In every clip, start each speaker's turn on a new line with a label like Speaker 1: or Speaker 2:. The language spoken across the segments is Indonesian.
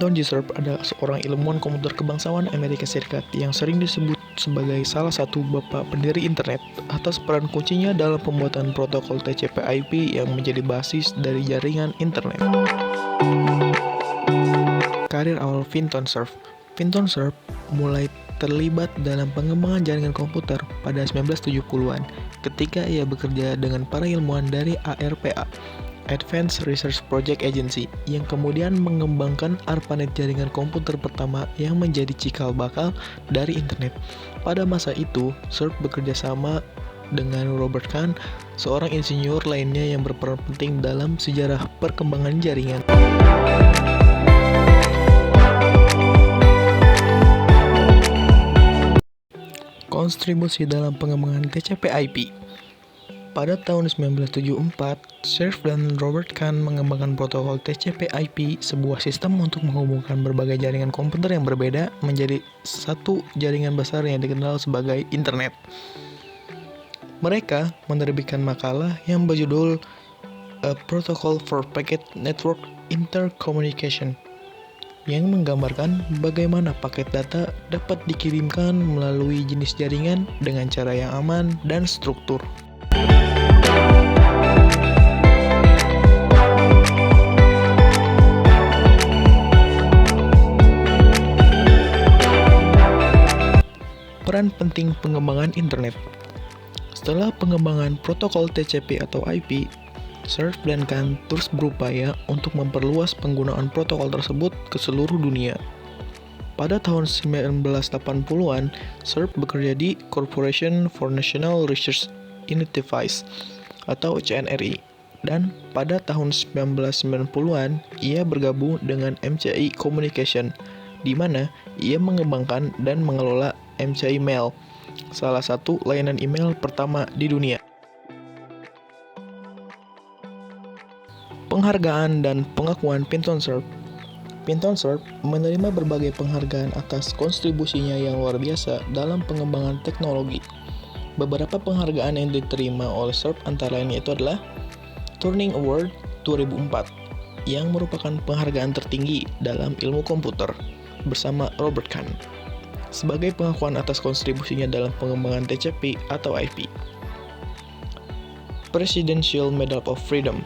Speaker 1: Vinton G. Cerf adalah seorang ilmuwan komputer kebangsawan Amerika Serikat yang sering disebut sebagai salah satu bapak pendiri internet atas peran kuncinya dalam pembuatan protokol TCP/IP yang menjadi basis dari jaringan internet. Karir awal Vinton Cerf. Vinton Cerf mulai terlibat dalam pengembangan jaringan komputer pada 1970-an ketika ia bekerja dengan para ilmuwan dari ARPA, Advanced Research Project Agency, yang kemudian mengembangkan ARPANET, jaringan komputer pertama yang menjadi cikal bakal dari internet. Pada masa itu, Cerf bekerja sama dengan Robert Kahn, seorang insinyur lainnya yang berperan penting dalam sejarah perkembangan jaringan. Kontribusi dalam pengembangan TCP/IP. Pada tahun 1974, Cerf dan Robert Kahn mengembangkan protokol TCP/IP, sebuah sistem untuk menghubungkan berbagai jaringan komputer yang berbeda menjadi satu jaringan besar yang dikenal sebagai internet. Mereka menerbitkan makalah yang berjudul A Protocol for Packet Network Intercommunication, yang menggambarkan bagaimana paket data dapat dikirimkan melalui jenis jaringan dengan cara yang aman dan struktur. Peran penting pengembangan internet. Setelah pengembangan protokol TCP atau IP, Cerf dan Kahn terus berupaya untuk memperluas penggunaan protokol tersebut ke seluruh dunia. Pada tahun 1980-an, Cerf bekerja di Corporation for National Research Initiatives atau CNRI, dan pada tahun 1990-an ia bergabung dengan MCI Communication, di mana ia mengembangkan dan mengelola MCI Mail, salah satu layanan email pertama di dunia. Penghargaan dan pengakuan Vinton Cerf. Vinton Cerf menerima berbagai penghargaan atas kontribusinya yang luar biasa dalam pengembangan teknologi. Beberapa penghargaan yang diterima oleh Cerf antara lain itu adalah Turing Award 2004, yang merupakan penghargaan tertinggi dalam ilmu komputer, bersama Robert Kahn, sebagai pengakuan atas kontribusinya dalam pengembangan TCP atau IP. Presidential Medal of Freedom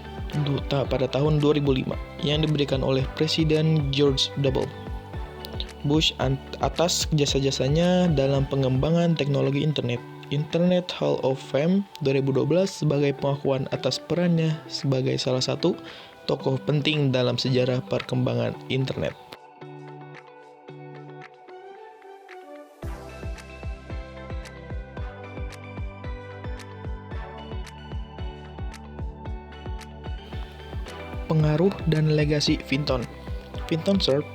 Speaker 1: pada tahun 2005 yang diberikan oleh Presiden George W. Bush atas jasa-jasanya dalam pengembangan teknologi internet. Internet Hall of Fame 2012 sebagai pengakuan atas perannya sebagai salah satu tokoh penting dalam sejarah perkembangan internet. Pengaruh dan legasi Vinton. Vinton Cerf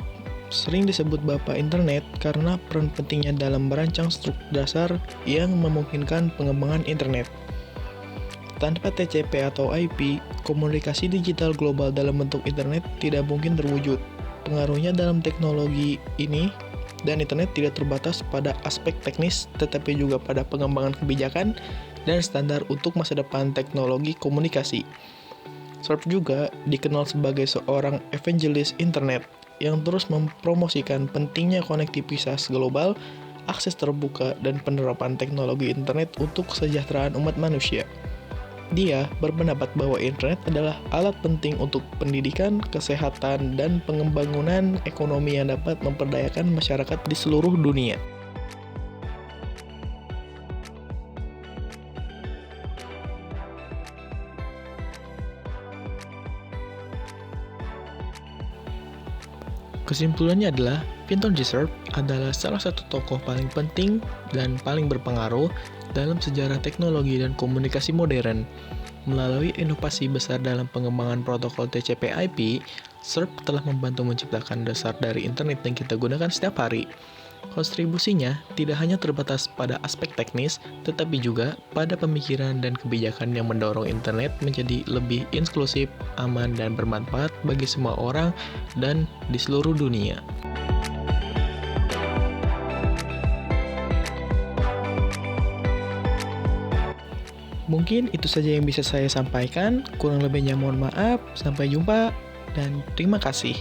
Speaker 1: sering disebut bapak internet karena peran pentingnya dalam merancang struktur dasar yang memungkinkan pengembangan internet. Tanpa TCP atau IP, komunikasi digital global dalam bentuk internet tidak mungkin terwujud. Pengaruhnya dalam teknologi ini dan internet tidak terbatas pada aspek teknis, tetapi juga pada pengembangan kebijakan dan standar untuk masa depan teknologi komunikasi. Cerf juga dikenal sebagai seorang evangelis internet yang terus mempromosikan pentingnya konektivitas global, akses terbuka, dan penerapan teknologi internet untuk kesejahteraan umat manusia. Dia berpendapat bahwa internet adalah alat penting untuk pendidikan, kesehatan, dan pengembangan ekonomi yang dapat memperdayakan masyarakat di seluruh dunia. Kesimpulannya adalah, Vinton G. Cerf adalah salah satu tokoh paling penting dan paling berpengaruh dalam sejarah teknologi dan komunikasi modern. Melalui inovasi besar dalam pengembangan protokol TCP/IP, Cerf telah membantu menciptakan dasar dari internet yang kita gunakan setiap hari. Kontribusinya tidak hanya terbatas pada aspek teknis, tetapi juga pada pemikiran dan kebijakan yang mendorong internet menjadi lebih inklusif, aman, dan bermanfaat bagi semua orang dan di seluruh dunia. Mungkin itu saja yang bisa saya sampaikan. Kurang lebihnya mohon maaf. Sampai jumpa dan terima kasih.